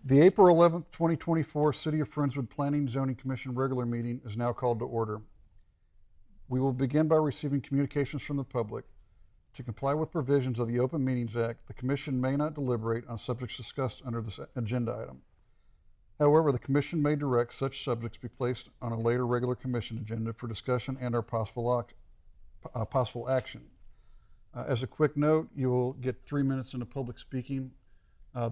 The April 11th, 2024 City of Friendswood Planning Zoning Commission regular meeting is now called to order. We will begin by receiving communications from the public. To comply with provisions of the Open Meetings Act, the Commission may not deliberate on subjects discussed under this agenda item. However, the Commission may direct such subjects be placed on a later regular Commission agenda for discussion and or possible action. As a quick note, you will get 3 minutes into public speaking.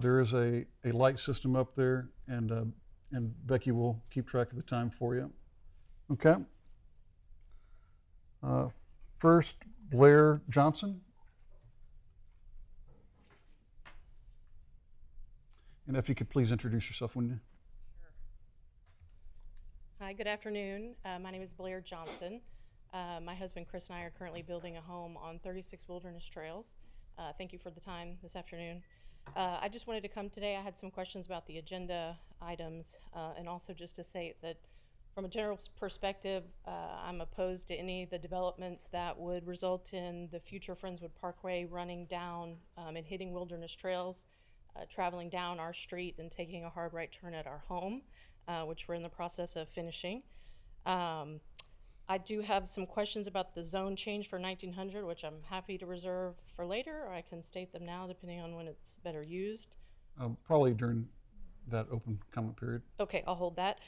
There is a light system up there, and Becky will keep track of the time for you. Okay. First, Blair Johnson. And if you could please introduce yourself, wouldn't you? Sure. Hi, good afternoon. My name is Blair Johnson. My husband Chris and I are currently building a home on 36 Wilderness Trails. Thank you for the time this afternoon. I just wanted to come today. I had some questions about the agenda items, and also just to say that from a general perspective, I'm opposed to any of the developments that would result in the future Friendswood Parkway running down and hitting Wilderness Trails, traveling down our street and taking a hard right turn at our home, which we're in the process of finishing. I do have some questions about the zone change for 1900, which I'm happy to reserve for later, or I can state them now depending on when it's better used. Probably during that open comment period. Okay, I'll hold that.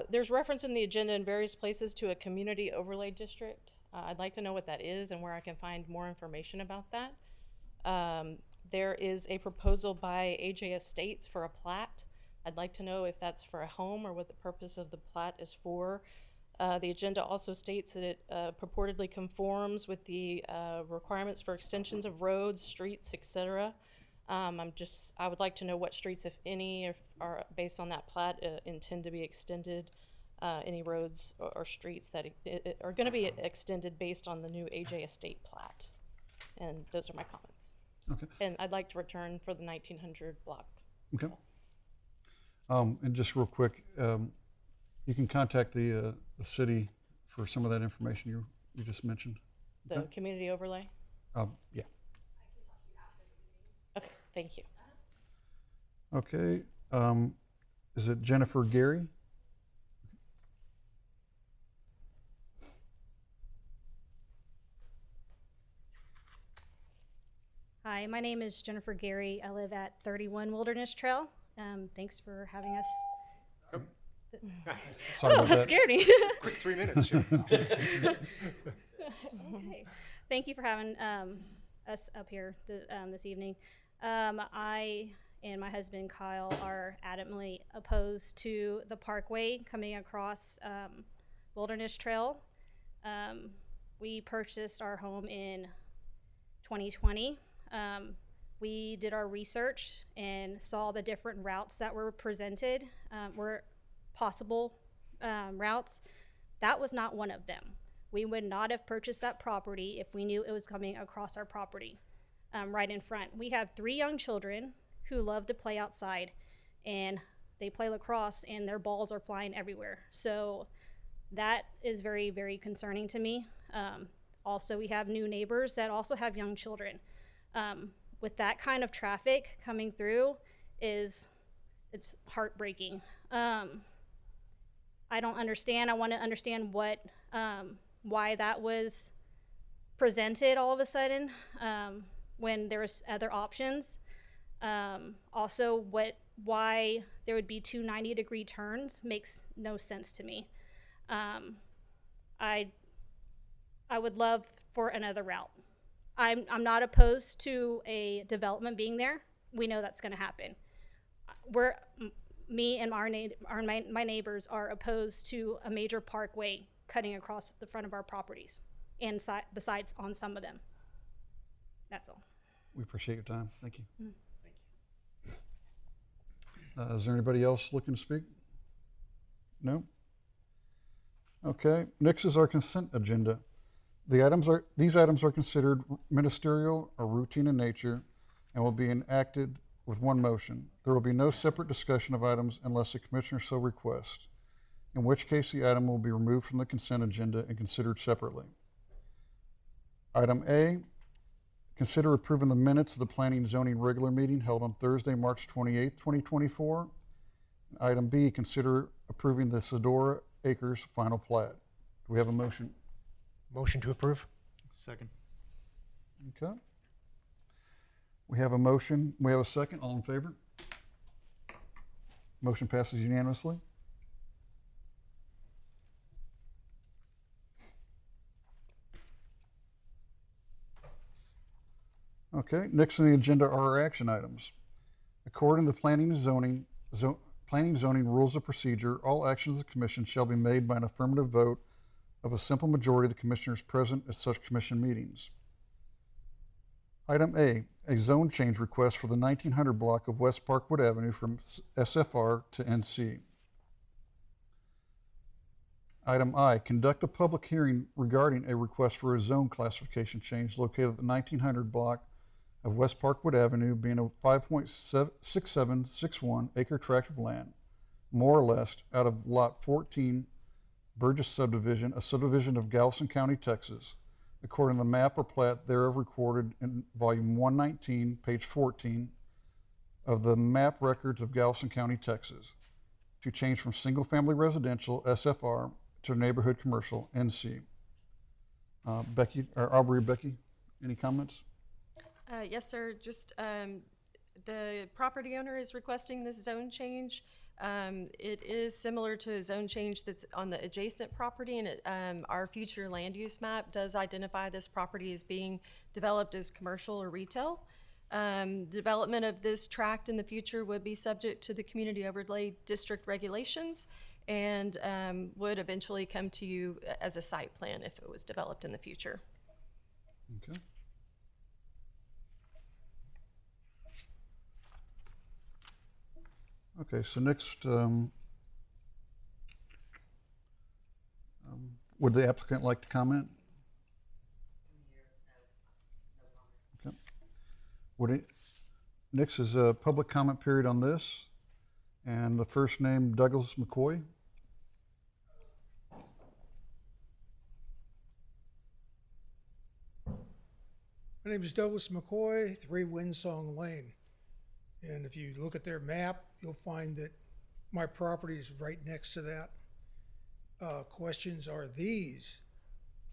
There's reference in the agenda in various places to a community overlay district. I'd like to know what that is and where I can find more information about that. There is a proposal by AJ Estates for a plat. I'd like to know if that's for a home or what the purpose of the plat is for. The agenda also states that it purportedly conforms with the requirements for extensions of roads, streets, etc. I would like to know what streets, if any, are based on that plat intend to be extended. Any roads or streets that are going to be extended based on the new AJ Estate plat. And those are my comments. Okay. And I'd like to return for the 1900 block. Okay. And just real quick, you can contact the city for some of that information you just mentioned. The Okay. community overlay? Yeah. Okay, thank you. Okay. Is it Jennifer Gary? Hi, my name is Jennifer Gary. I live at 31 Wilderness Trail. Thanks for having us. Sorry about that. Scared me. Quick 3 minutes. Yeah. Okay. Thank you for having us up here this evening. I and my husband Kyle are adamantly opposed to the parkway coming across Wilderness Trail. We purchased our home in 2020. We did our research and saw the different routes that were presented, were possible routes. That was not one of them. We would not have purchased that property if we knew it was coming across our property right in front. We have 3 young children who love to play outside, and they play lacrosse and their balls are flying everywhere. So that is very, very concerning to me. Also, we have new neighbors that also have young children. With that kind of traffic coming through, it's heartbreaking. I don't understand. I want to understand why that was presented all of a sudden when there was other options. Also, why there would be 2 90-degree turns makes no sense to me. I would love for another route. I'm not opposed to a development being there. We know that's going to happen. Me and my neighbors are opposed to a major parkway cutting across the front of our properties, and besides on some of them. That's all. We appreciate your time. Thank you. Mm. Thank you. Is there anybody else looking to speak? No? Okay. Next is our consent agenda. These items are considered ministerial or routine in nature and will be enacted with one motion. There will be no separate discussion of items unless the commissioner so requests, in which case the item will be removed from the consent agenda and considered separately. Item A, consider approving the minutes of the Planning and Zoning regular meeting held on Thursday, March 28th, 2024, Item B, consider approving the Sedora Acres final plat. Do we have a motion? Motion to approve? Second. Okay. We have a motion. We have a second. All in favor? Motion passes unanimously. Okay, next on the agenda are our action items. According to the planning and zoning rules of procedure, all actions of the commission shall be made by an affirmative vote of a simple majority of the commissioners present at such commission meetings. Item A zone change request for the 1900 block of West Parkwood Avenue from SFR to NC. Item I, conduct a public hearing regarding a request for a zone classification change located at the 1900 block of West Parkwood Avenue, being a 5.6761 acre tract of land, more or less, out of Lot 14, Burgess subdivision, a subdivision of Galveston County, Texas, according to the map or plat thereof recorded in volume 119, page 14 of the map records of Galveston County, Texas, to change from single-family residential, SFR, to neighborhood commercial, NC. Becky, or Aubrey, Becky, any comments? Yes, sir. Just the property owner is requesting this zone change. It is similar to a zone change that's on the adjacent property, and our future land use map does identify this property as being developed as commercial or retail. Development of this tract in the future would be subject to the Community Overlay District regulations and would eventually come to you as a site plan if it was developed in the future. Okay. Okay, so next, would the applicant like to comment? Okay. Next is a public comment period on this, and the first name, Douglas McCoy. My name is Douglas McCoy, 3 Windsong Lane. And if you look at their map, you'll find that my property is right next to that. Questions are these.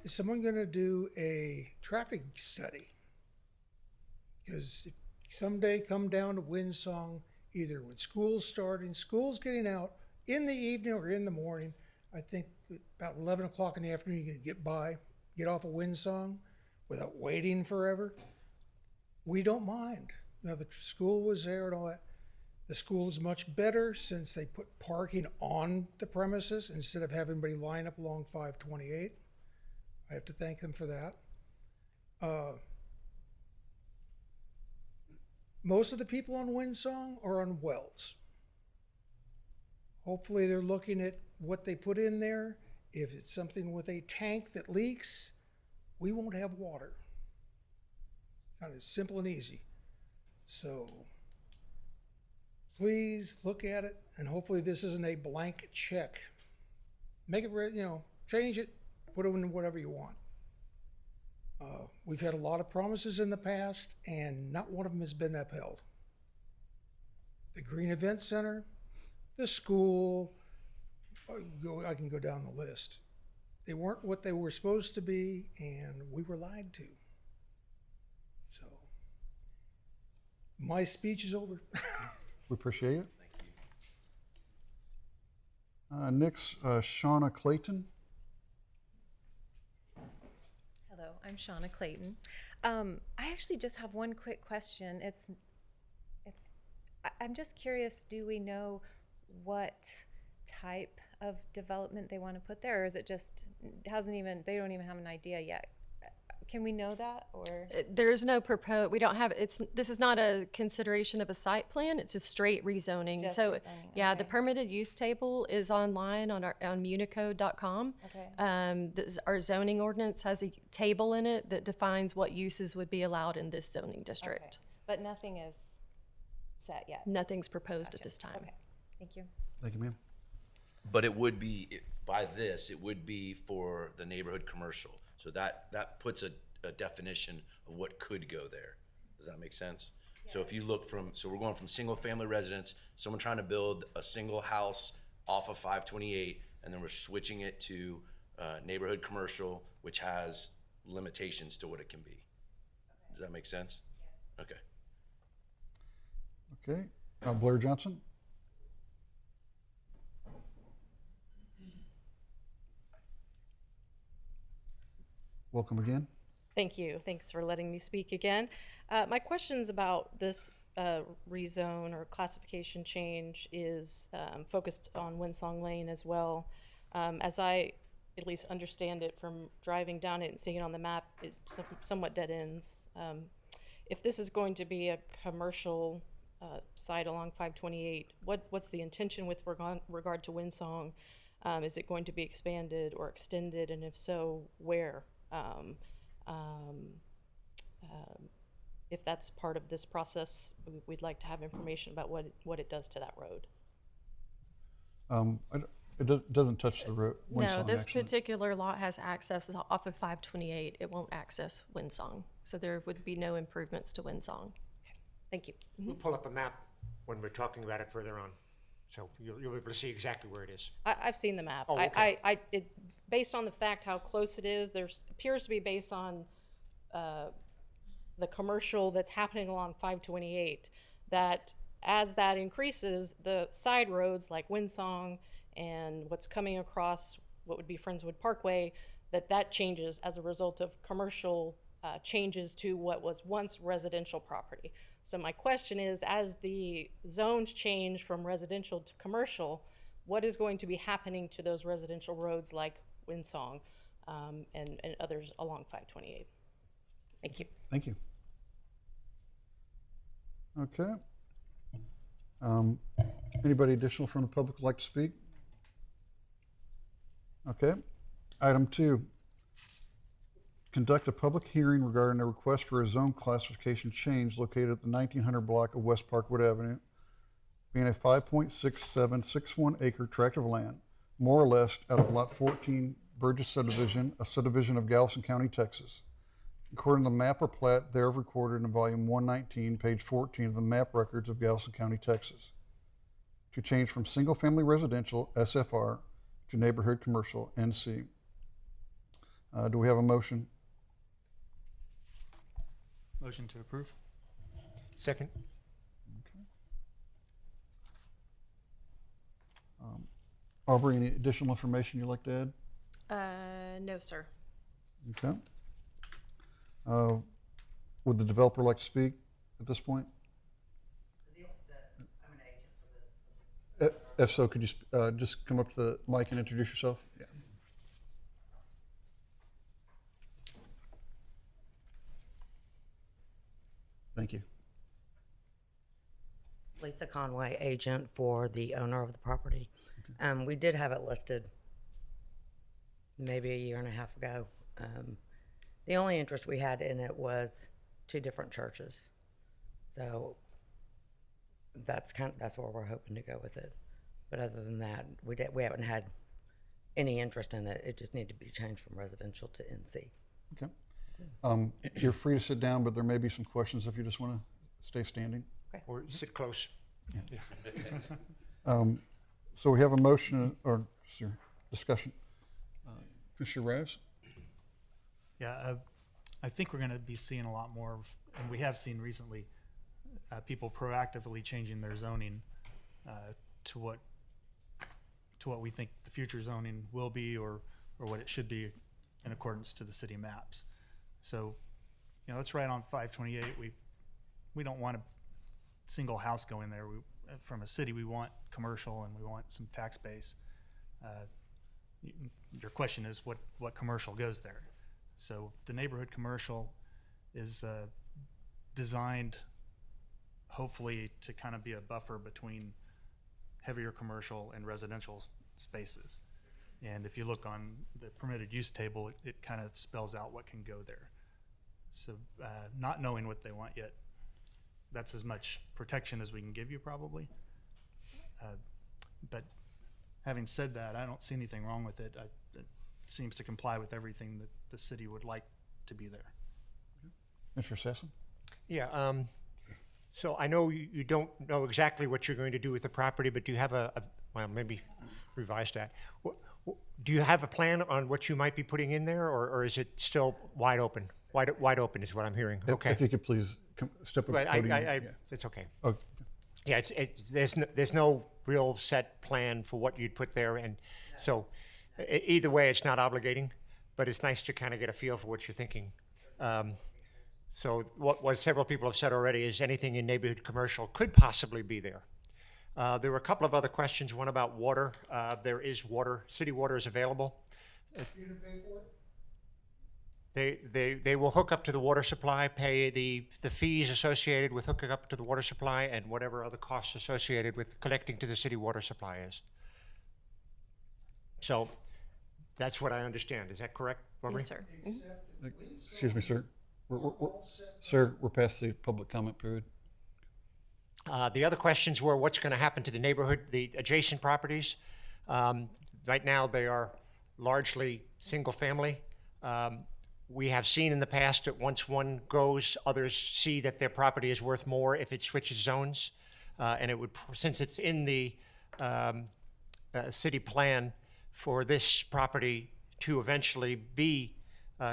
Is someone going to do a traffic study? Because if someday come down to Windsong, either when school's getting out in the evening or in the morning, I think about 11 o'clock in the afternoon, you can get off of Windsong without waiting forever. We don't mind. Now, the school was there and all that. The school is much better since they put parking on the premises instead of having everybody line up along 528. I have to thank them for that. Most of the people on Windsong are on wells. Hopefully they're looking at what they put in there. If it's something with a tank that leaks, we won't have water. Kind of simple and easy. So please look at it, and hopefully this isn't a blank check. Make it, change it, put it in whatever you want. We've had a lot of promises in the past, and not one of them has been upheld. The Green Event Center, the school, I can go down the list. They weren't what they were supposed to be, and we were lied to. So, my speech is over. We appreciate it. Next, Shauna Clayton. Hello, I'm Shauna Clayton. I actually just have one quick question. I'm just curious, do we know what type of development they want to put there, or is it just, they don't even have an idea yet? Can we know that, or? There's no we don't have, this is not a consideration of a site plan, it's just straight rezoning. Just So, rezoning, yeah, okay. the permitted use table is online on municode.com. Okay. Our zoning ordinance has a table in it that defines what uses would be allowed in this zoning district. Okay. But nothing is set yet? Nothing's proposed Gotcha. at this time. Okay, thank you. Thank you, ma'am. But it would be, by this, it would be for the neighborhood commercial. So that puts a definition of what could go there. Does that make sense? So if you look so we're going from single family residence, someone trying to build a single house off of 528, and then we're switching it to neighborhood commercial, which has limitations to what it can be. Does that make sense? Yes. Okay. Okay. Blair Johnson? Welcome again. Thank you. Thanks for letting me speak again. My questions about this rezone or classification change is focused on Winsong Lane as well. As I at least understand it from driving down it and seeing it on the map, it somewhat dead ends. If this is going to be a commercial site along 528, what's the intention with regard to Winsong? Is it going to be expanded or extended, and if so, where? If that's part of this process, we'd like to have information about what it does to that road. It doesn't touch the road. No, Winsong, this actually. particular lot has access off of 528. It won't access Winsong. So there would be no improvements to Winsong. Thank you. We'll pull up a map when we're talking about it further on. So you'll be able to see exactly where it is. I've seen the map. Oh, okay. Based on the fact how close it is, appears to be based on the commercial that's happening along 528, that as that increases, the side roads like Winsong and what's coming across what would be Friendswood Parkway, that changes as a result of commercial changes to what was once residential property. So my question is, as the zones change from residential to commercial, what is going to be happening to those residential roads like Winsong and others along 528? Thank you. Thank you. Okay. Anybody additional from the public would like to speak? Okay. Item 2, conduct a public hearing regarding a request for a zone classification change located at the 1900 block of West Parkwood Avenue, being a 5.6761 acre tract of land, more or less out of Lot 14 Burgess subdivision, a subdivision of Galveston County, Texas. According to the map or plat thereof recorded in volume 119, page 14 of the map records of Galveston County, Texas, to change from single-family residential, SFR, to neighborhood commercial, NC. Do we have a motion? Motion to approve. Second? Aubrey, any additional information you'd like to add? No, sir. Okay. Would the developer like to speak at this point? I'm an agent for the. If so, could you just come up to the mic and introduce yourself? Yeah. Thank you. Lisa Conway, agent for the owner of the property. We did have it listed maybe a year and a half ago. The only interest we had in it was 2 different churches. So that's where we're hoping to go with it. But other than that, we haven't had any interest in it. It just needed to be changed from residential to NC. Okay. You're free to sit down, but there may be some questions if you just want to stay standing. Or sit close. So we have a motion or discussion. Commissioner Rives? Yeah, I think we're going to be seeing a lot more of, and we have seen recently, people proactively changing their zoning to what we think the future zoning will be, or what it should be in accordance to the city maps. So, that's right on 528. We don't want a single house going there. From a city, we want commercial and we want some tax base. Your question is what commercial goes there. So the neighborhood commercial is designed hopefully to kind of be a buffer between heavier commercial and residential spaces. And if you look on the permitted use table, it kind of spells out what can go there. So not knowing what they want yet, that's as much protection as we can give you probably. But having said that, I don't see anything wrong with it. It seems to comply with everything that the city would like to be there. Mr. Sessom? Yeah. So I know you don't know exactly what you're going to do with the property, but do you have well, maybe revise that. Do you have a plan on what you might be putting in there, or is it still wide open? Wide open is what I'm hearing. Okay. If you could please step up. Right, podium. it's okay. Oh, Yeah, there's no real set plan for what you'd put there, and so either way, it's not obligating, but it's nice to kind of get a feel for what you're thinking. So what several people have said already is anything in neighborhood commercial could possibly be there. There were a couple of other questions, one about water. There is water, city water is available. They will hook up to the water supply, pay the fees associated with hooking up to the water supply and whatever other costs associated with connecting to the city water supply is. So that's what I understand. Is that correct, Barbara? Yes, sir. Mhm. excuse me, sir. Sir, we're past the public comment period. The other questions were what's going to happen to the neighborhood, the adjacent properties. Right now, they are largely single family. We have seen in the past that once one goes, others see that their property is worth more if it switches zones. And it would, since it's in the city plan for this property to eventually be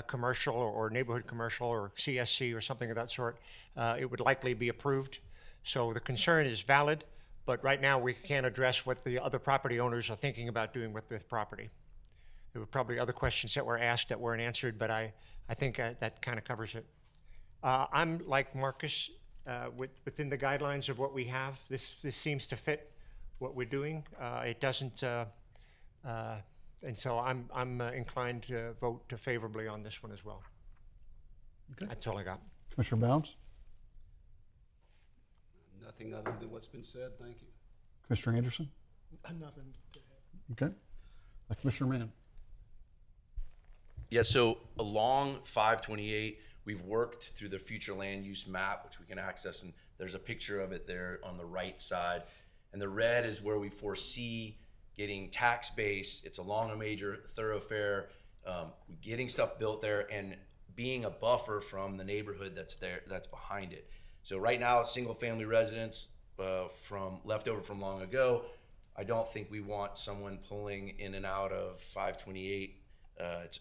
commercial or neighborhood commercial or CSC or something of that sort, it would likely be approved. So the concern is valid, but right now we can't address what the other property owners are thinking about doing with this property. There were probably other questions that were asked that weren't answered, but I think that kind of covers it. I'm like Marcus, within the guidelines of what we have. This seems to fit what we're doing. It doesn't, and so I'm inclined to vote favorably on this one as well. Okay. That's all I got. Commissioner Bounds? Nothing other than what's been said, thank you. Commissioner Anderson? Nothing. Okay. Commissioner Mann? Yeah, so along 528, we've worked through the future land use map, which we can access, and there's a picture of it there on the right side. And the red is where we foresee getting tax base. It's along a major thoroughfare, getting stuff built there and being a buffer from the neighborhood that's there, that's behind it. So right now, single family residents from leftover from long ago, I don't think we want someone pulling in and out of 528.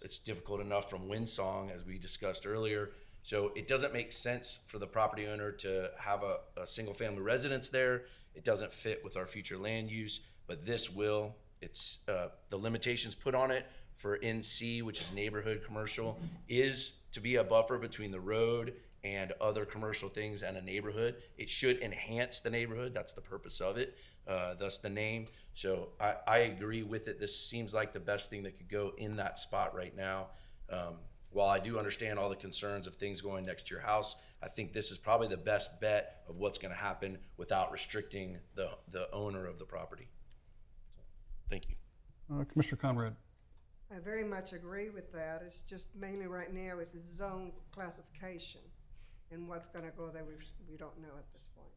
It's difficult enough from Windsong, as we discussed earlier. So it doesn't make sense for the property owner to have a single family residence there. It doesn't fit with our future land use, but this will. It's the limitations put on it for NC, which is neighborhood commercial, is to be a buffer between the road and other commercial things and a neighborhood. It should enhance the neighborhood. That's the purpose of it, thus the name. So I agree with it. This seems like the best thing that could go in that spot right now. While I do understand all the concerns of things going next to your house, I think this is probably the best bet of what's gonna happen without restricting the owner of the property. So, thank you. Commissioner Conrad? I very much agree with that. It's just mainly right now is the zone classification. And what's going to go there, we don't know at this point.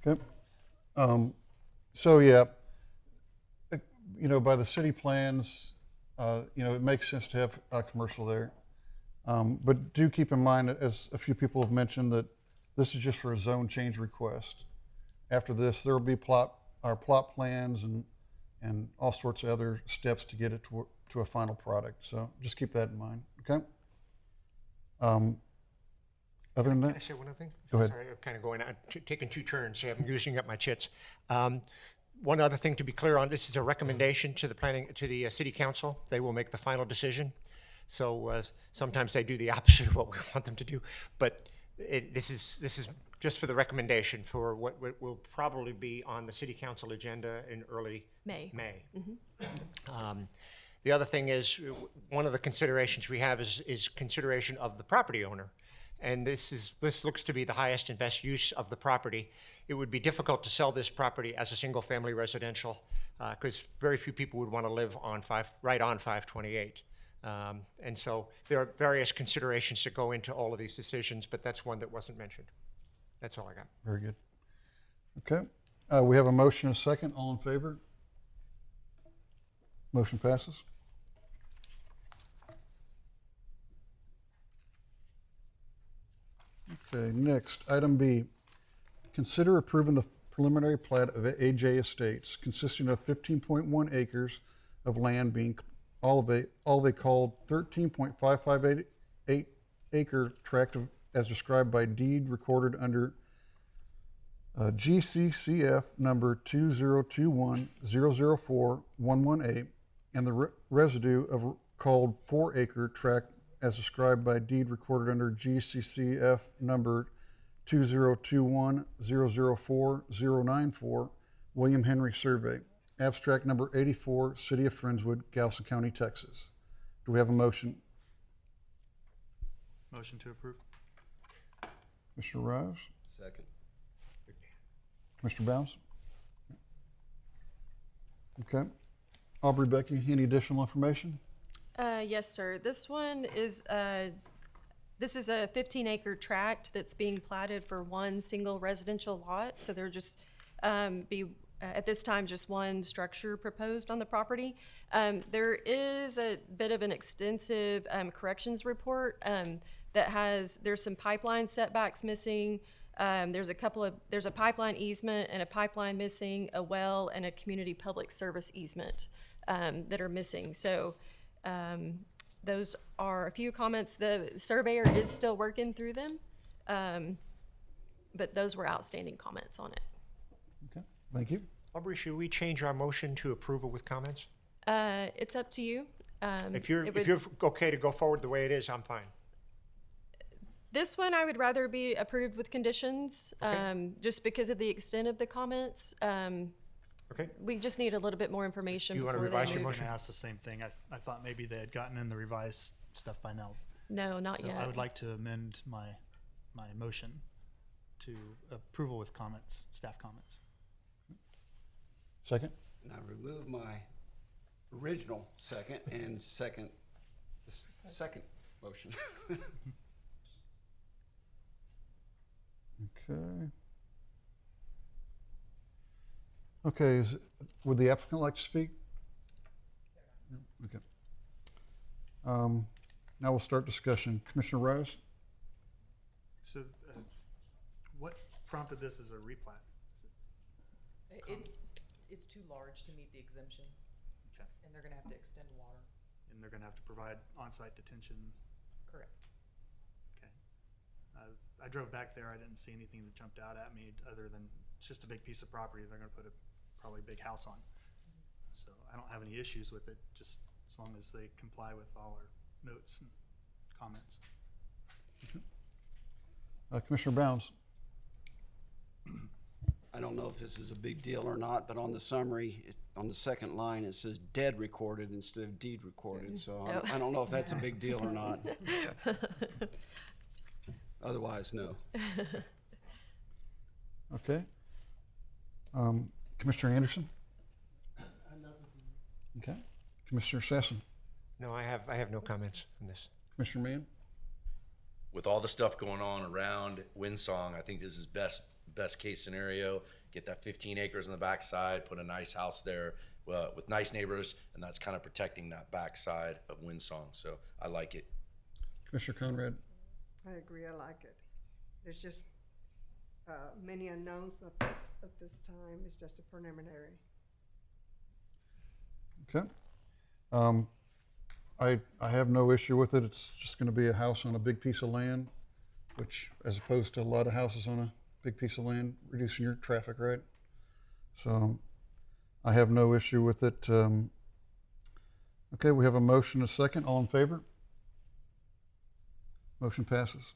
Okay. So yeah, by the city plans, it makes sense to have a commercial there. But do keep in mind, as a few people have mentioned, that this is just for a zone change request. After this, there will be plot plans and all sorts of other steps to get it to a final product. So just keep that in mind, okay? Other than Can I that, say one other thing? Go ahead. Sorry, I'm kind of going out, taking two turns, so I'm using up my chits. One other thing to be clear on, this is a recommendation to the city council. They will make the final decision. So sometimes they do the opposite of what we want them to do, but this is just for the recommendation for what will probably be on the city council agenda in early May. The other thing is, one of the considerations we have is consideration of the property owner. And this looks to be the highest and best use of the property. It would be difficult to sell this property as a single family residential because very few people would want to live right on 528. And so there are various considerations that go into all of these decisions, but that's one that wasn't mentioned. That's all I got. very good. Okay. We have a motion and a second. All in favor? Motion passes. Okay, next, item B. Consider approving the preliminary plat of AJ Estates consisting of 15.1 acres of land being all they called 13.558 acre tract as described by deed recorded under GCCF number 2021-004-118 and the residue of called 4 acre tract as described by deed recorded under GCCF number 2021-004-094 William Henry Survey. Abstract number 84, City of Friendswood, Galveston County, Texas. Do we have a motion? Motion to approve. Mr. Rives? Second. Mr. Bounds? Okay. Aubrey, Becky, any additional information? Yes, sir. This one is, this is a 15-acre tract that's being platted for one single residential lot. So there just at this time, just one structure proposed on the property. There is a bit of an extensive corrections report there's some pipeline setbacks missing. There's a pipeline easement and a pipeline missing, a well and a community public service easement that are missing. So those are a few comments. The surveyor is still working through them, but those were outstanding comments on it. Okay, thank you. Aubrey, should we change our motion to approval with comments? It's up to you. If you're okay to go forward the way it is, I'm fine. This one I would rather be approved with conditions, Okay. just because of the extent of the comments. Okay. We just need a little bit more information. You wanna before revise they I was your move- going to ask the same thing. I thought maybe they had gotten in the revised stuff by now. No, not So yet. I would like to amend my motion to approval with comments, staff comments. Second? And I remove my original second and second motion. Okay. Okay, would the applicant like to speak? Okay. Now we'll start discussion. Commissioner Rose? So what prompted this as a replat? Is it It's too large to meet the exemption, Okay. and they're gonna have to extend water. And they're going to have to provide on-site detention. Correct. Okay. I drove back there. I didn't see anything that jumped out at me other than it's just a big piece of property they're going to put probably a big house on. So I don't have any issues with it, just as long as they comply with all our notes and comments. Commissioner Bounds? I don't know if this is a big deal or not, but on the summary, on the second line, it says deed recorded instead of deed recorded. So I don't know if that's a big deal or not. Otherwise, no. Okay. Commissioner Anderson? Okay. Commissioner Sasson? No, I have no comments on this. Commissioner Mann? With all the stuff going on around Windsong, I think this is best case scenario. Get that 15 acres on the backside, put a nice house there with nice neighbors, and that's kind of protecting that backside of Windsong. So I like it. Commissioner Conrad? I agree, I like it. There's just many unknowns at this time. It's just a preliminary. Okay. I have no issue with it. It's just going to be a house on a big piece of land, which, as opposed to a lot of houses on a big piece of land, reducing your traffic, right? So I have no issue with it. Okay, we have a motion, a second. All in favor? Motion passes.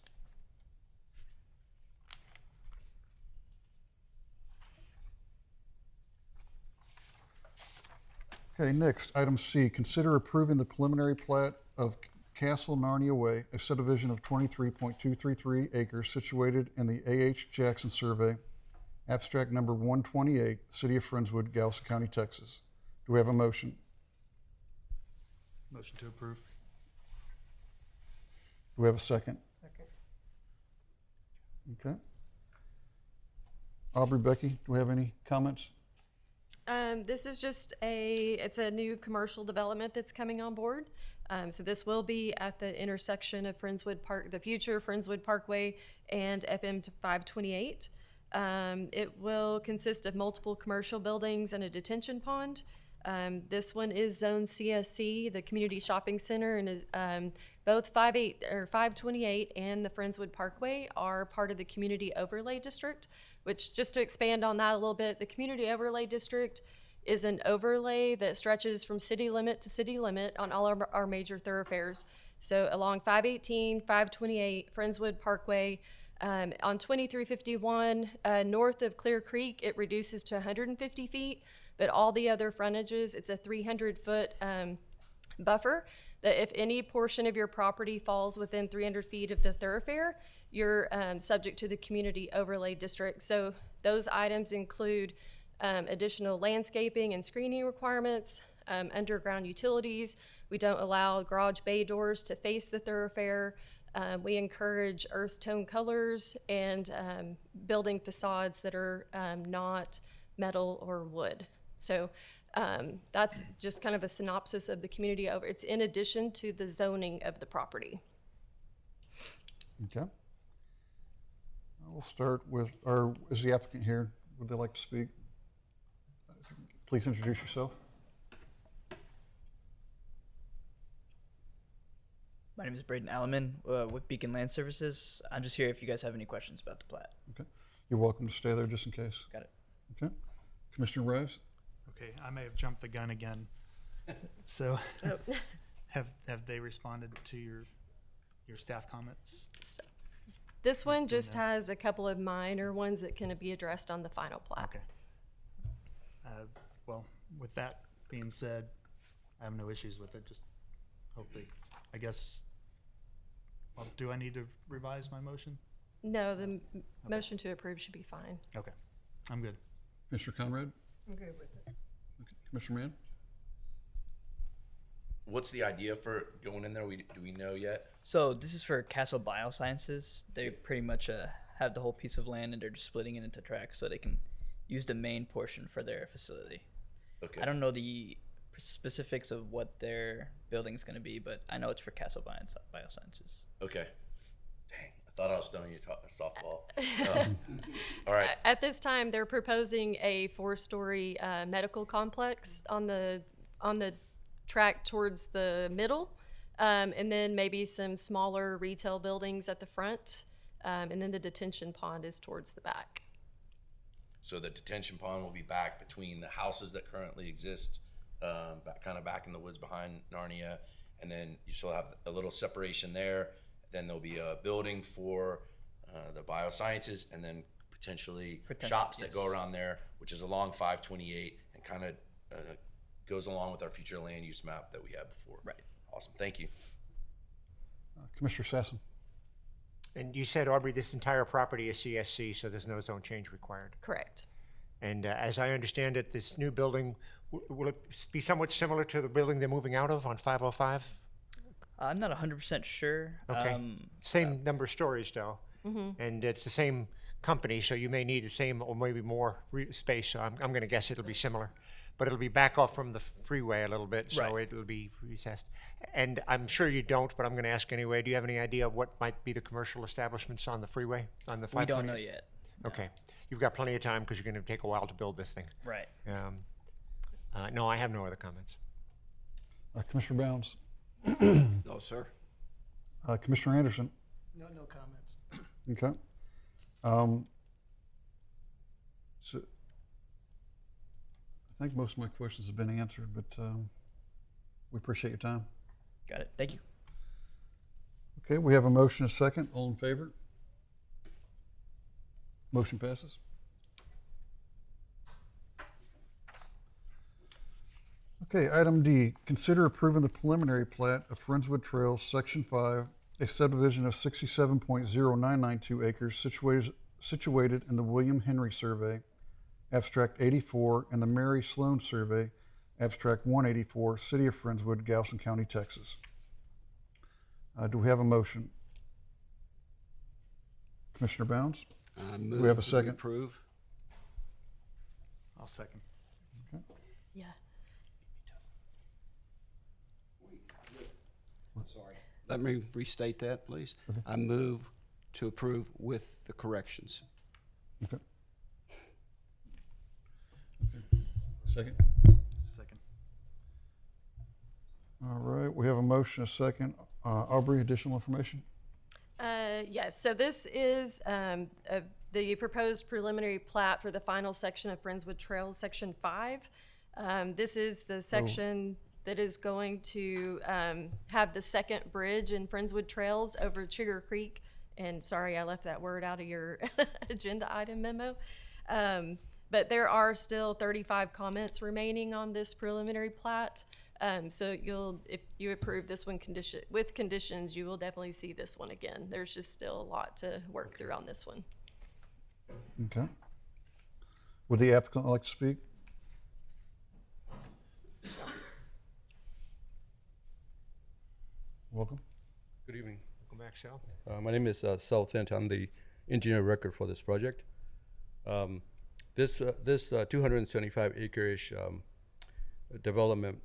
Okay, next, item C, consider approving the preliminary plat of Castle Narnia Way, a subdivision of 23.233 acres situated in the A.H. Jackson Survey, abstract number 128, City of Friendswood, Galveston County, Texas. Do we have a motion? Motion to approve. Do we have a second? Second. Okay. Aubrey, Becky, do we have any comments? This is just it's a new commercial development that's coming on board. So this will be at the intersection of Friendswood Park, the future Friendswood Parkway and FM 528. It will consist of multiple commercial buildings and a detention pond. This one is Zone CSC, the Community Shopping Center, and is both 528 and the Friendswood Parkway are part of the Community Overlay District, which, just to expand on that a little bit, the Community Overlay District is an overlay that stretches from city limit to city limit on all our major thoroughfares. So along 518, 528, Friendswood Parkway, on 2351, north of Clear Creek, it reduces to 150 feet, but all the other frontages, it's a 300-foot buffer that if any portion of your property falls within 300 feet of the thoroughfare, you're subject to the Community Overlay District. So those items include additional landscaping and screening requirements, underground utilities. We don't allow garage bay doors to face the thoroughfare. We encourage earth tone colors and building facades that are not metal or wood. So that's just kind of a synopsis of the community. It's in addition to the zoning of the property. Okay. We'll start with, or is the applicant here? Would they like to speak? Please introduce yourself. My name is Braden Alleman with Beacon Land Services. I'm just here if you guys have any questions about the plat. Okay. You're welcome to stay there just in case. Got it. Okay. Commissioner Rose? Okay, I may have jumped the gun again. So, have they responded to your staff comments? So, this one just has a couple of minor ones that can be addressed on the final plat. Okay. Well, with that being said, I have no issues with it. Just hopefully, I guess. Well, do I need to revise my motion? No, the motion to approve should be fine. Okay, I'm good. Mr. Conrad? I'm good with it. Okay. Commissioner Mann? What's the idea for going in there? Do we know yet? So this is for Castle Biosciences. They pretty much have the whole piece of land and they're just splitting it into tracts so they can use the main portion for their facility. Okay. I don't know the specifics of what their building is going to be, but I know it's for Castle Biosciences. Okay. Dang, I thought I was throwing you a softball. All right. At this time, they're proposing a 4-story medical complex on the track towards the middle, and then maybe some smaller retail buildings at the front, and then the detention pond is towards the back. So the detention pond will be back between the houses that currently exist, back in the woods behind Narnia, and then you still have a little separation there. Then there'll be a building for the biosciences, and then potentially shops that go around there, which is along 528 and kind of goes along with our future land use map that we had before. Right. Awesome. Thank you. Commissioner Sassen? And you said, Aubrey, this entire property is CSC, so there's no zone change required. Correct. And as I understand it, this new building, will it be somewhat similar to the building they're moving out of on 505? I'm not 100% sure. Okay. Same number of stories, though. Mm-hmm. And it's the same company, so you may need the same or maybe more space. So I'm going to guess it'll be similar. But it'll be back off from the freeway a little bit, so Right. it'll be recessed. And I'm sure you don't, but I'm going to ask anyway. Do you have any idea of what might be the commercial establishments on the freeway, on the 528? We don't know yet. Okay. You've got plenty of time because you're going to take a while to build this thing. Right. No, I have no other comments. Commissioner Bounds? No, sir. Commissioner Anderson? No comments. Okay. So I think most of my questions have been answered, but we appreciate your time. Got it. Thank you. Okay, we have a motion, a second. All in favor? Motion passes. Okay, item D, consider approving the preliminary plat of Friendswood Trails, Section 5, a subdivision of 67.0992 acres situated in the William Henry Survey, Abstract 84, and the Mary Sloan Survey, Abstract 184, City of Friendswood, Galveston County, Texas. Do we have a motion? Commissioner Bounds? Move we have a that second? Approve. I'll second. Okay. Yeah. Sorry. Let me restate that, please. I move to approve with the corrections. Okay. Second. Second. All right, we have a motion, a second. Aubrey, additional information? Yes, so this is the proposed preliminary plat for the final section of Friendswood Trails, Section 5. This is the section that is going to have the second bridge in Friendswood Trails over Sugar Creek. And sorry, I left that word out of your agenda item memo. But there are still 35 comments remaining on this preliminary plat. So if you approve this one with conditions, you will definitely see this one again. There's just still a lot to work through on this one. Okay. Would the applicant like to speak? Welcome. Good evening. Welcome back, Sal. My name is Sal Thent. I'm the engineer of record for this project. This 275 acre-ish development,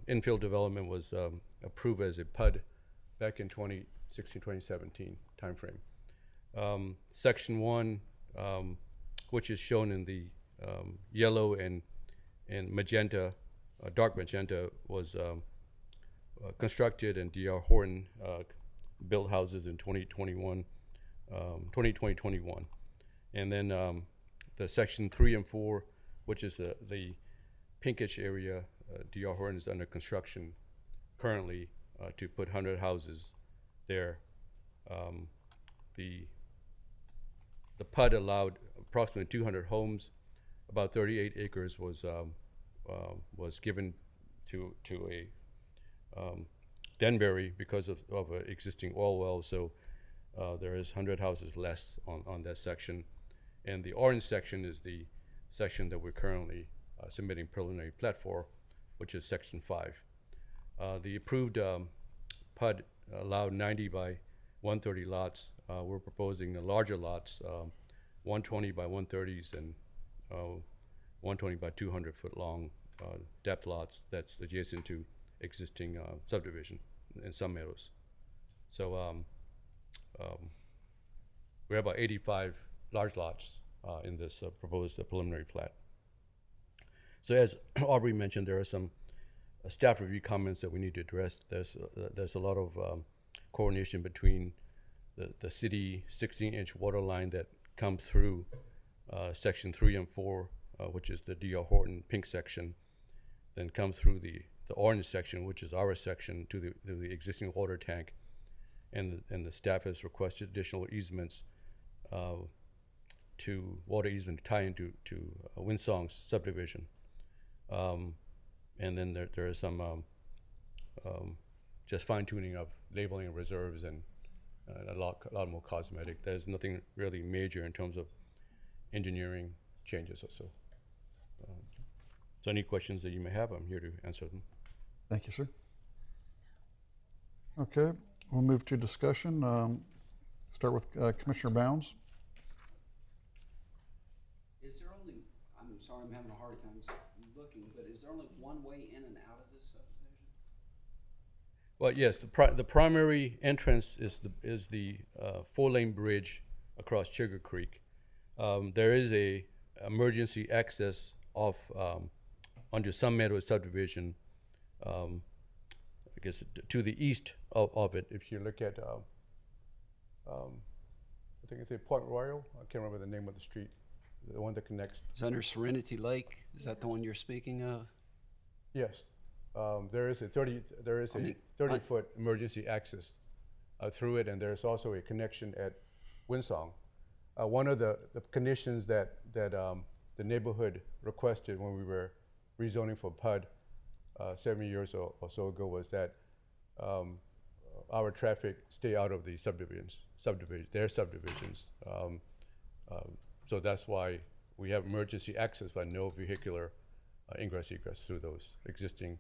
infill development was approved as a PUD back in 2016-2017 timeframe. Section 1, which is shown in the yellow and magenta, dark magenta, was constructed, and D.R. Horton built houses in 2021. And then the section 3 and 4, which is the pinkish area, D.R. Horton is under construction currently to put 100 houses there. The PUD allowed approximately 200 homes. About 38 acres was given to a Denbury because of an existing oil well. So there is 100 houses less on that section. And the orange section is the section that we're currently submitting preliminary plat for, which is section 5. The approved PUD allowed 90 by 130 lots. We're proposing the larger lots, 120 by 130s and 120 by 200 foot long depth lots that's adjacent to existing subdivision in some meadows. So we have about 85 large lots in this proposed preliminary plat. So as Aubrey mentioned, there are some staff review comments that we need to address. There's a lot of coordination between the city 16-inch water line that comes through section 3 and 4, which is the D.R. Horton pink section, then comes through the orange section, which is our section, to the existing water tank, and the staff has requested additional easements to water easement to tie into Windsong's subdivision. And then there is some just fine tuning of labeling reserves and a lot more cosmetic. There's nothing really major in terms of engineering changes or so. So any questions that you may have, I'm here to answer them. Thank you, sir. Okay, we'll move to discussion. Start with Commissioner Bounds. Is there only, I'm sorry, I'm having a hard time looking, but is there only one way in and out of this subdivision? Well, yes, the primary entrance is the 4-lane bridge across Sugar Creek. There is a emergency access off onto Sun Meadows subdivision, I guess to the east of it. If you look at, I think it's Point Royal. I can't remember the name of the street, the one that connects. It's under Serenity Lake. Is that the one you're speaking of? Yes. There is a 30-foot emergency access through it, and there's also a connection at Windsong. One of the conditions that the neighborhood requested when we were rezoning for PUD 7 years or so ago was that our traffic stay out of the their subdivisions. So that's why we have emergency access, but no vehicular ingress egress through those existing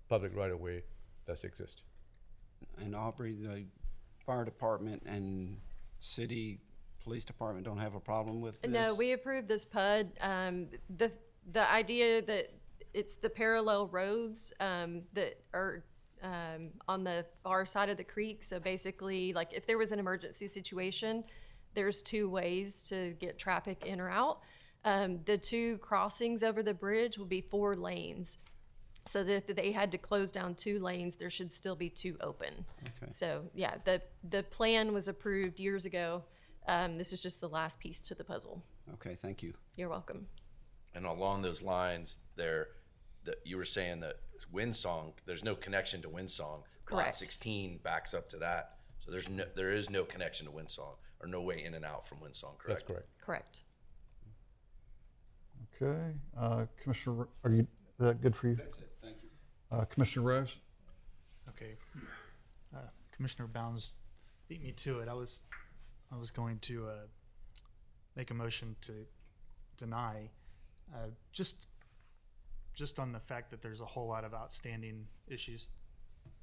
public right-of-way that exist. And Aubrey, the fire department and city police department don't have a problem with this? No, we approved this PUD. The idea that it's the parallel roads that are on the far side of the creek. So basically, like if there was an emergency situation, there's two ways to get traffic in or out. The two crossings over the bridge will be 4 lanes. So that if they had to close down 2 lanes, there should still be 2 open. Okay. So yeah, the plan was approved years ago. This is just the last piece to the puzzle. Okay, thank you. You're welcome. And along those lines, you were saying that Windsong, there's no connection to Windsong. Lot Correct. 16 backs up to that, so there is no connection to Windsong, or no way in and out from Windsong. Correct. That's correct. Correct. Okay, Commissioner, is that good for you? That's it, thank you. Commissioner Rose? Okay. Commissioner Bounds beat me to it. I was going to make a motion to deny, just on the fact that there's a whole lot of outstanding issues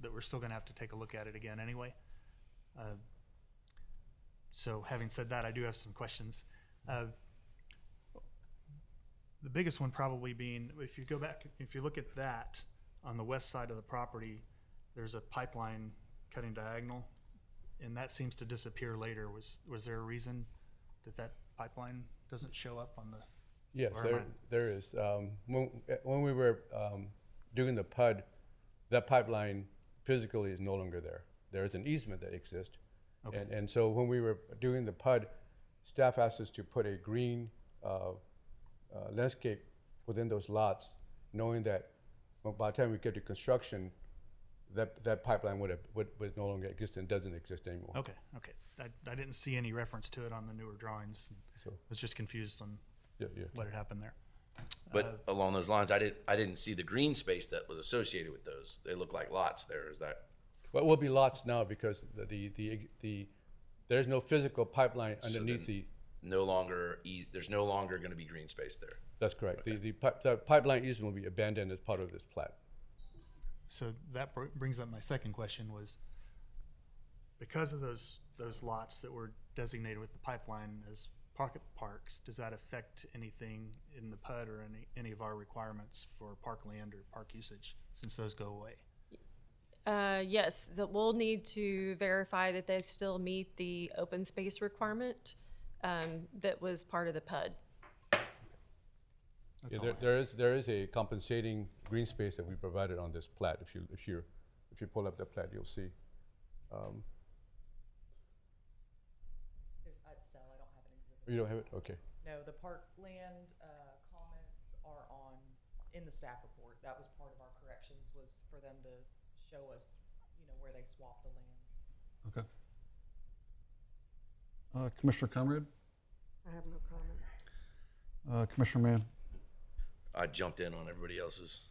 that we're still going to have to take a look at it again anyway. So having said that, I do have some questions. The biggest one probably being, if you go back, if you look at that on the west side of the property, there's a pipeline cutting diagonal, and that seems to disappear later. Was there a reason that pipeline doesn't show up on the? Yes, or am there is. When we were doing the PUD, that pipeline physically is no longer there. There is an easement that exists. Okay. And so when we were doing the PUD, staff asked us to put a green landscape within those lots, knowing that by the time we get to construction, that pipeline would no longer exist and doesn't exist anymore. Okay. I didn't see any reference to it on the newer drawings. So, I was just confused on yeah. what had happened there. But along those lines, I didn't see the green space that was associated with those. They look like lots there. Is that? Well, it will be lots now because there's no physical pipeline So underneath then there's no longer going to be green space there. That's correct. Okay. The pipeline easement will be abandoned as part of this plat. So that brings up my second question was, because of those lots that were designated with the pipeline as pocket parks, does that affect anything in the PUD or any of our requirements for parkland or park usage since those go away? Yes, we'll need to verify that they still meet the open space requirement that was part of the PUD. Yeah, there is a compensating green space that we provided on this plat. If you pull up the plat, you'll see. I'd sell, I don't have an exhibit. You don't have it? Okay. No, the parkland comments are in the staff report. That was part of our corrections, was for them to show us, where they swapped the land. Okay. Commissioner Conrad? I have no comment. Commissioner Mann? I jumped in on everybody else's.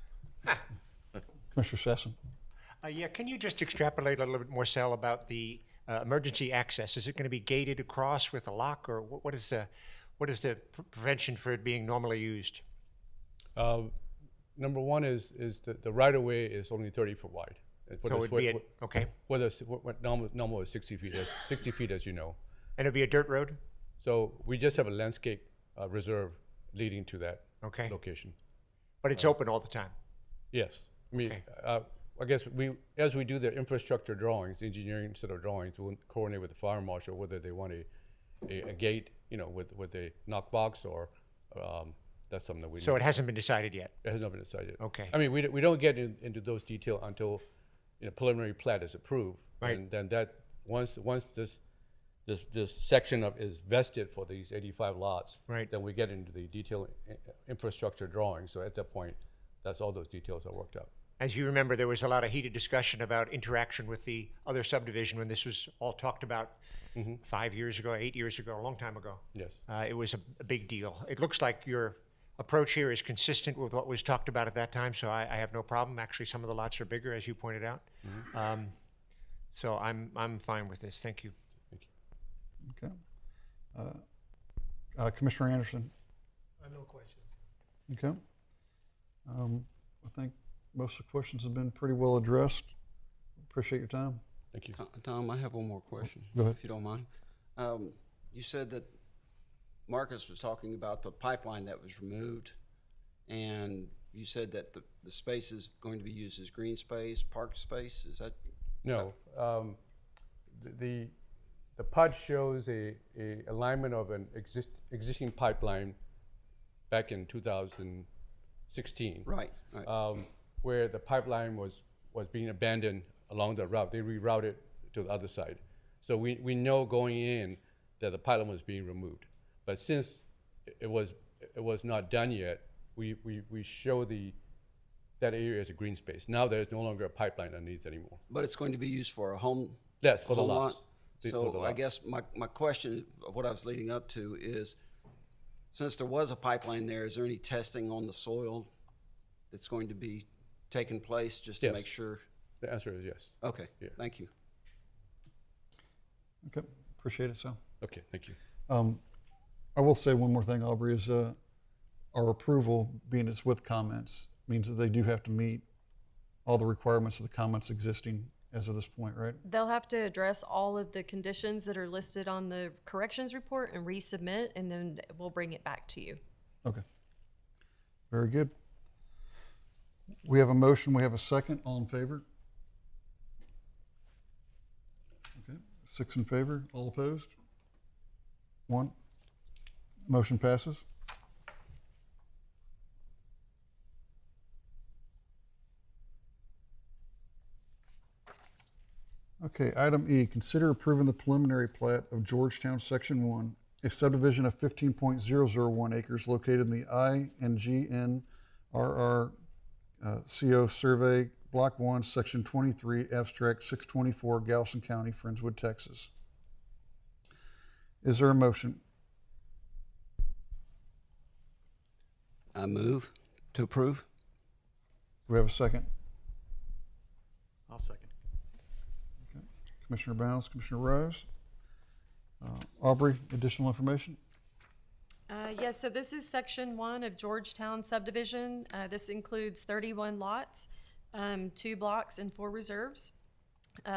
Commissioner Sasson? Yeah, can you just extrapolate a little bit more, Sal, about the emergency access? Is it going to be gated across with a lock, or what is the prevention for it being normally used? Number one is the right of way is only 30 foot wide. So it'd be okay. What normal is 60 feet. 60 feet, as you know. And it'll be a dirt road. So we just have a landscape reserve leading to that location. But it's open all the time. Yes. I mean, I guess as we do the infrastructure drawings, engineering set of drawings, we'll coordinate with the fire marshal whether they want a gate, with a knock box or that's something that we. So it hasn't been decided yet. It has not been decided. Okay. I mean, we don't get into those details until preliminary plat is approved. Right. And then that once this section is vested for these 85 lots. Right. Then we get into the detailed infrastructure drawing. So at that point, that's all those details are worked out. As you remember, there was a lot of heated discussion about interaction with the other subdivision when this was all talked about 5 years ago, 8 years ago, a long time ago. Yes. It was a big deal. It looks like your approach here is consistent with what was talked about at that time, so I have no problem. Actually, some of the lots are bigger, as you pointed out. So I'm fine with this. Thank you. Okay. Commissioner Anderson? I have no questions. Okay. I think most of the questions have been pretty well addressed. Appreciate your time. Thank you. Tom, I have one more question. Go ahead. If you don't mind. You said that Marcus was talking about the pipeline that was removed. and you said that the space is going to be used as green space, park space, is that? No, the PUD shows a alignment of an existing pipeline back in 2016. Right, right. Where the pipeline was being abandoned along the route. They rerouted to the other side. So we know going in that the pipeline was being removed. But since it was not done yet, we show that area as a green space. Now there's no longer a pipeline underneath anymore. But it's going to be used for a home? Yes, for the home lot? lots. For the So I lots. guess my question, what I was leading up to is, since there was a pipeline there, is there any testing on the soil that's going to be taking place just to Yes. make sure? The answer is yes. Okay, Yeah. thank you. Okay, appreciate it, Sal. Okay, thank you. I will say one more thing, Aubrey, is our approval, being it's with comments, means that they do have to meet all the requirements of the comments existing as of this point, right? They'll have to address all of the conditions that are listed on the corrections report and resubmit, and then we'll bring it back to you. Okay. Very good. We have a motion, we have a second. All in favor? Okay, 6 in favor, all opposed? 1. Motion passes. Okay, item E, consider approving the preliminary plat of Georgetown Section 1, a subdivision of 15.001 acres located in the INGNRR CO Survey, Block 1, Section 23, Abstract 624, Galveston County, Friendswood, Texas. Is there a motion? I move to approve. Do we have a second? I'll second. Commissioner Bounds, Commissioner Rose. Aubrey, additional information? Yes, so this is section 1 of Georgetown subdivision. This includes 31 lots, 2 blocks, and 4 reserves.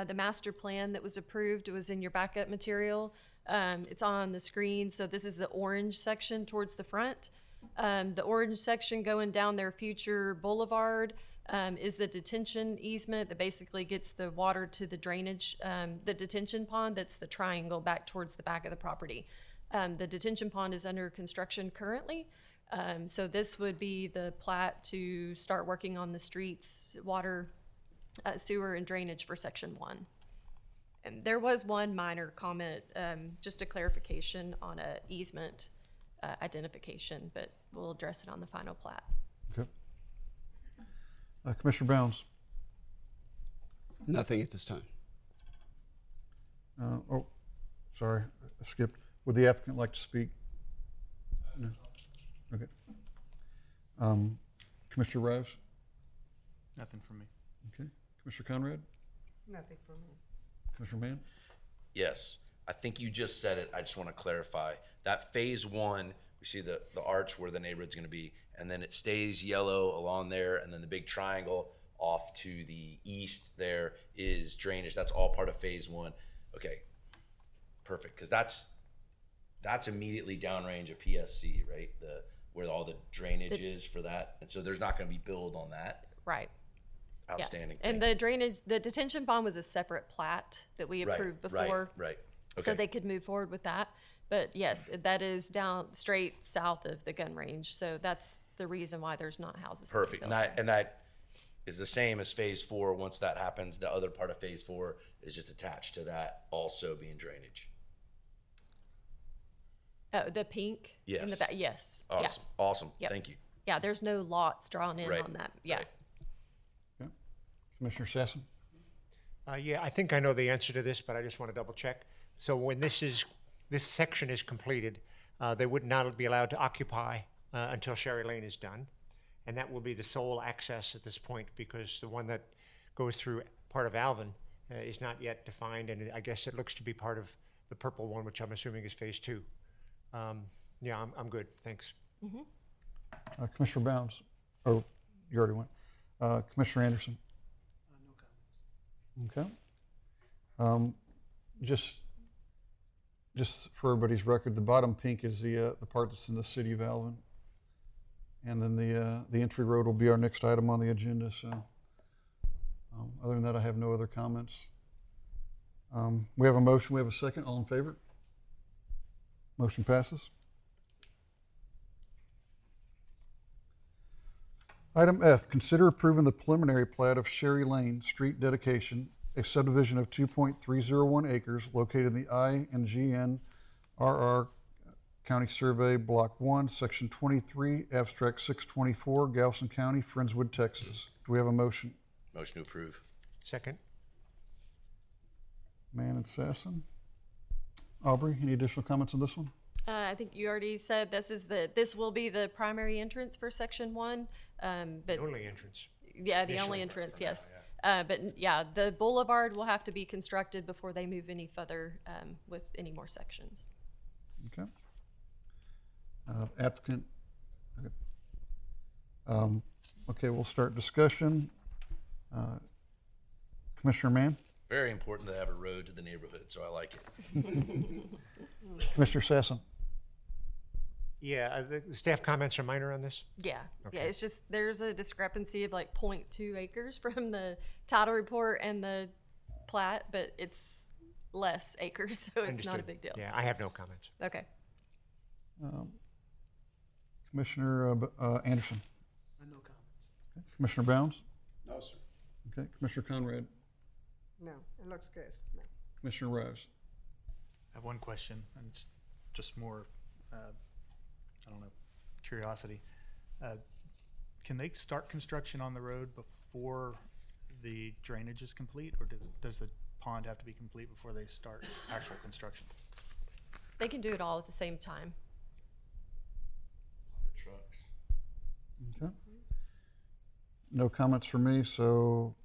The master plan that was approved was in your backup material. It's on the screen. So this is the orange section towards the front. The orange section going down their future boulevard is the detention easement that basically gets the water to the drainage, the detention pond. That's the triangle back towards the back of the property. The detention pond is under construction currently. So this would be the plat to start working on the streets, water, sewer, and drainage for section 1. And there was one minor comment, just a clarification on a easement identification, but we'll address it on the final plat. Okay. Commissioner Bounds. Nothing at this time. Oh, sorry, I skipped. Would the applicant like to speak? No. Okay. Commissioner Rose? Nothing from me. Okay. Commissioner Conrad? Nothing for me. Commissioner Mann? Yes, I think you just said it. I just want to clarify. That phase 1, we see the arch where the neighborhood's going to be, and then it stays yellow along there, and then the big triangle off to the east there is drainage. That's all part of phase 1. Okay, perfect, because that's immediately downrange of PSC, right? Where all the drainage is for that, and so there's not going to be build on that. Right. Outstanding. Yeah. And the drainage, the detention pond was a separate plat that we approved before. Right. So Okay. they could move forward with that. But yes, that is down straight south of the gun range. So that's the reason why there's not houses. being Perfect, built and there. that is the same as phase 4. Once that happens, the other part of phase 4 is just attached to that, also being drainage. The pink in the Yes. back. Yes. Awesome, Yeah. awesome. Yep. Thank you. Yeah. There's no lots drawn in Right, on that. Yeah. right. Okay. Commissioner Sassen? Yeah, I think I know the answer to this, but I just want to double check. So when this section is completed, they would not be allowed to occupy until Sherry Lane is done. And that will be the sole access at this point, because the one that goes through part of Alvin is not yet defined. And I guess it looks to be part of the purple one, which I'm assuming is phase 2. Yeah, I'm good. Thanks. Commissioner Bounds? Oh, you already went. Commissioner Anderson? No comments. Okay. Just for everybody's record, the bottom pink is the part that's in the city of Alvin. And then the entry road will be our next item on the agenda. So other than that, I have no other comments. We have a motion. We have a second. All in favor? Motion passes. Item F, consider approving the preliminary plat of Sherry Lane Street dedication, a subdivision of 2.301 acres located in the I and GNRR County Survey, Block 1, Section 23, Abstract 624, Galveston County, Friendswood, Texas. Do we have a motion? Motion to approve. Second. Mann and Sasson. Aubrey, any additional comments on this one? I think you already said this will be the primary entrance for section 1. But Only entrance. yeah, the Initially only for entrance, now, yes. But yeah, the boulevard will have to be constructed before they move any further with any more sections. Okay. Applicant. Okay, we'll start discussion. Commissioner Mann? Very important to have a road to the neighborhood, so I like it. Commissioner Sasson? Yeah, the staff comments are minor on this? Yeah, Okay. yeah, it's just there's a discrepancy of like 0.2 acres from the title report and the plat, but it's less acres, so it's not a Understood. big deal. Yeah, I have no comments. Okay. Commissioner Anderson? No comments. Okay. Commissioner Bounds? No, sir. Okay. Commissioner Conrad? No, it looks good. No. Commissioner Rives? I have one question, and it's just more, I don't know, curiosity. Can they start construction on the road before the drainage is complete, or does the pond have to be complete before they start actual construction? They can do it all at the same time. Trucks. Okay. No comments from me, so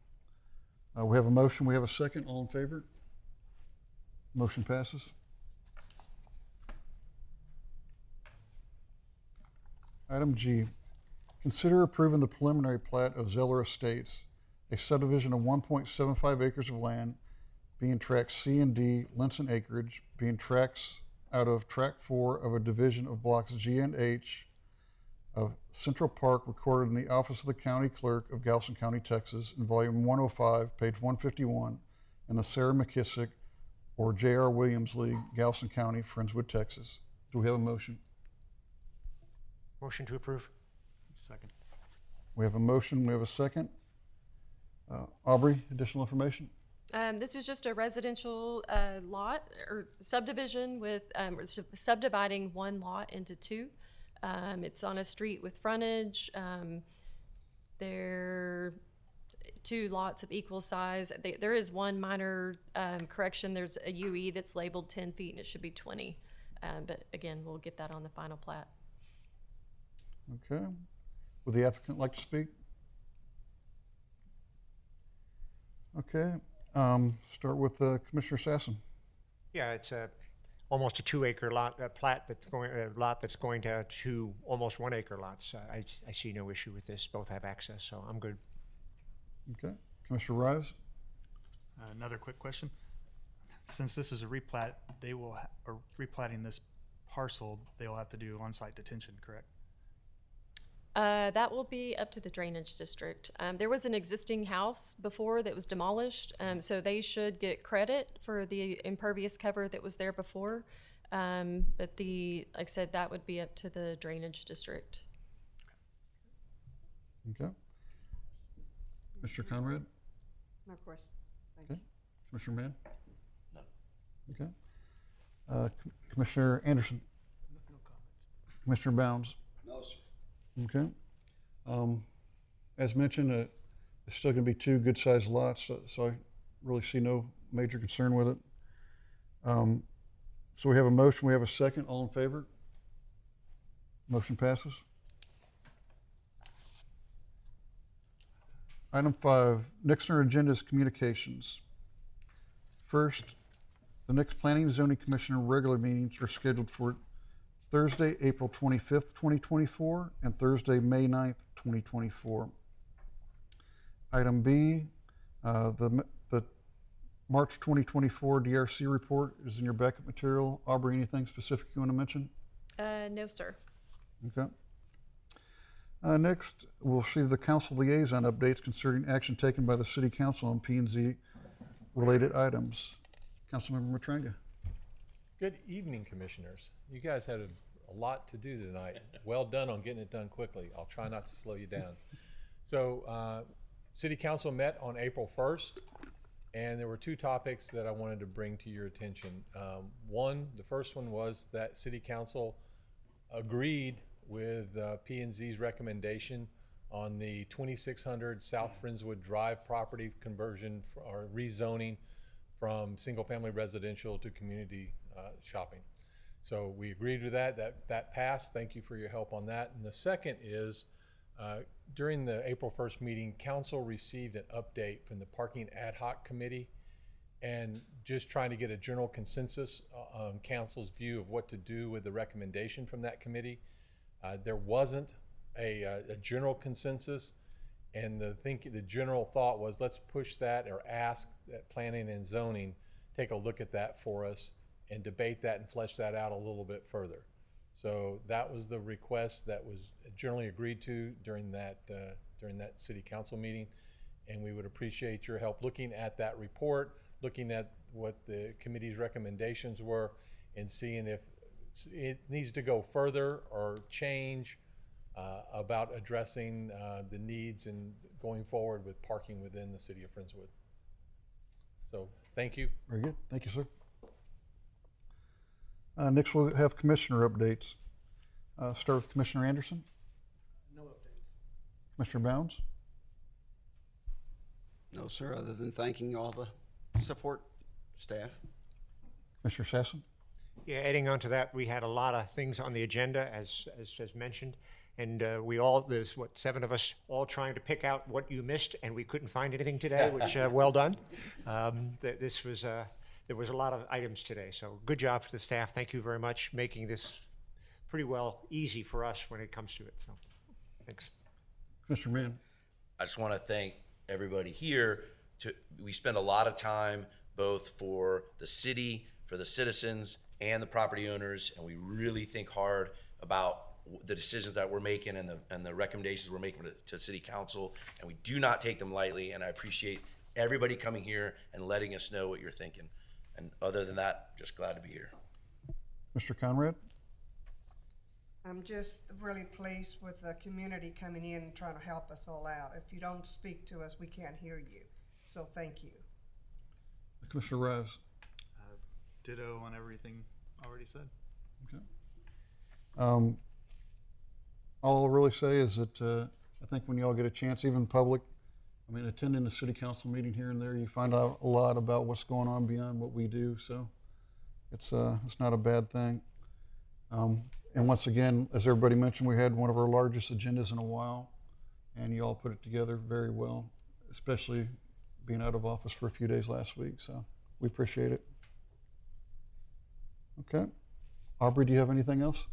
we have a motion, we have a second. All in favor? Motion passes. Item G, consider approving the preliminary plat of Zeller Estates, a subdivision of 1.75 acres of land, being tracts C and D, Linson acreage, being tracts out of tract 4 of a division of blocks G and H of Central Park, recorded in the Office of the County Clerk of Galveston County, Texas, in volume 105, page 151, in the Sarah McKissick or J.R. Williams League, Galveston County, Friendswood, Texas. Do we have a motion? Motion to approve. Second. We have a motion, we have a second. Aubrey, additional information? This is just a residential lot or subdivision with subdividing one lot into two. It's on a street with frontage. They're two lots of equal size. There is one minor correction. There's a UE that's labeled 10 feet and it should be 20. But again, we'll get that on the final plat. Okay. Would the applicant like to speak? Okay. Start with Commissioner Sasson. Yeah, it's almost a 2-acre lot, lot that's going to almost 1-acre lots. I see no issue with this. Both have access, so I'm good. Okay. Commissioner Rives? Another quick question. Since this is a replat, they will, or replatting this parcel, they will have to do on-site detention, correct? That will be up to the drainage district. There was an existing house before that was demolished, so they should get credit for the impervious cover that was there before. But like I said, that would be up to the drainage district. Okay. Mr. Conrad? No questions. Thank Okay. you. Commissioner Mann? No. Okay. Commissioner Anderson? No comments. Commissioner Bounds? No, sir. Okay. As mentioned, it's still going to be two good-sized lots, so I really see no major concern with it. So we have a motion, we have a second. All in favor? Motion passes. Item 5, next on our agenda is communications. First, the next Planning and Zoning Commission regular meetings are scheduled for Thursday, April 25th, 2024, and Thursday, May 9th, 2024. Item B, the March 2024 DRC report is in your backup material. Aubrey, anything specific you want to mention? No, sir. Okay. Next, we'll see the council liaison updates concerning action taken by the city council on P&Z related items. Councilmember Matranga. Good evening, commissioners. You guys had a lot to do tonight. Well done on getting it done quickly. I'll try not to slow you down. So, City Council met on April 1st, and there were two topics that I wanted to bring to your attention. The first one was that City Council agreed with P&Z's recommendation on the 2600 South Friendswood Drive property conversion or rezoning from single-family residential to community shopping. So we agreed to that. That passed. Thank you for your help on that. And the second is, during the April 1st meeting, council received an update from the Parking Ad Hoc Committee, and just trying to get a general consensus on council's view of what to do with the recommendation from that committee. There wasn't a general consensus, and the general thought was, let's push that or ask that planning and zoning take a look at that for us and debate that and flesh that out a little bit further. So that was the request that was generally agreed to during that city council meeting, and we would appreciate your help looking at that report, looking at what the committee's recommendations were, and seeing if it needs to go further or change about addressing the needs and going forward with parking within the city of Friendswood. So thank you. Very good. Thank you, sir. Next, we'll have commissioner updates. Start with Commissioner Anderson. No updates. Commissioner Bounds. No, sir, other than thanking all the support staff. Commissioner Sassen. Yeah, adding on to that, we had a lot of things on the agenda, as mentioned, and there's 7 of us all trying to pick out what you missed, and we couldn't find anything today, which well done. There was a lot of items today, so good job to the staff. Thank you very much, making this pretty well easy for us when it comes to it. So, thanks. Commissioner Mann. I just want to thank everybody here. We spend a lot of time both for the city, for the citizens, and the property owners, and we really think hard about the decisions that we're making and the recommendations we're making to city council, and we do not take them lightly, and I appreciate everybody coming here and letting us know what you're thinking. And other than that, just glad to be here. Mr. Conrad. I'm just really pleased with the community coming in and trying to help us all out. If you don't speak to us, we can't hear you. So thank you. Commissioner Rives. Ditto on everything already said. Okay. All I'll really say is that I think when you all get a chance, even public, attending a city council meeting here and there, you find out a lot about what's going on beyond what we do. So it's not a bad thing. And once again, as everybody mentioned, we had one of our largest agendas in a while, and you all put it together very well, especially being out of office for a few days last week. So we appreciate it. Okay. Aubrey, do you have anything else?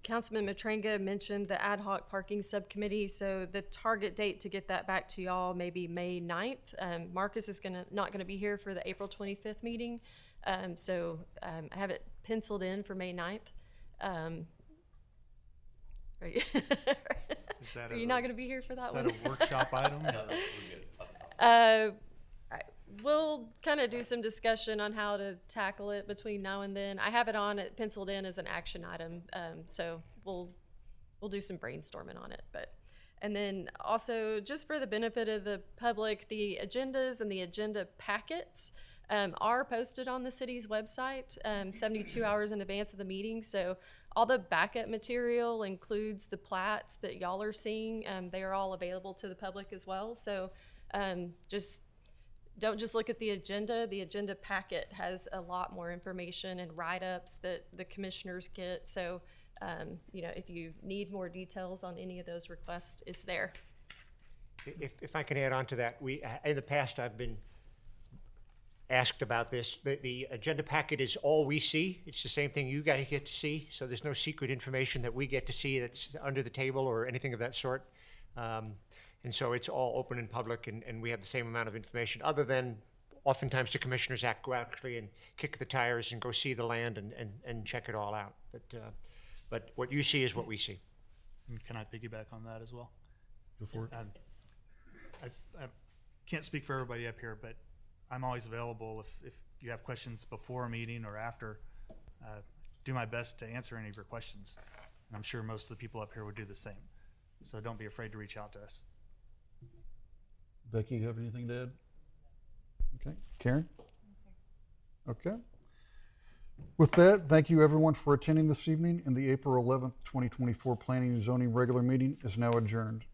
Councilman Matranga mentioned the ad hoc parking subcommittee. So the target date to get that back to y'all may be May 9th. Marcus is not gonna be here for the April 25th meeting. I have it penciled in for May 9th. Are you not going to be here for that one? Is that a workshop item? We'll kind of do some discussion on how to tackle it between now and then. I have it penciled in as an action item, so we'll do some brainstorming on it. And then also, just for the benefit of the public, the agendas and the agenda packets are posted on the city's website 72 hours in advance of the meeting. So all the backup material includes the plats that y'all are seeing. They are all available to the public as well. So don't just look at the agenda. The agenda packet has a lot more information and write-ups that the commissioners get. So, if you need more details on any of those requests, it's there. If I can add on to that, in the past I've been asked about this. The agenda packet is all we see. It's the same thing you guys get to see. So there's no secret information that we get to see that's under the table or anything of that sort. And so it's all open and public, and we have the same amount of information, other than oftentimes the commissioners go actually and kick the tires and go see the land and check it all out. But But what you see is what we see. And can I piggyback on that as well? Go for it. I can't speak for everybody up here, but I'm always available if you have questions before a meeting or after. Do my best to answer any of your questions. And I'm sure most of the people up here would do the same. So don't be afraid to reach out to us. Becky, you have anything to add? Okay. Karen? Okay. With that, thank you everyone for attending this evening, and the April 11th, 2024 Planning and Zoning regular meeting is now adjourned.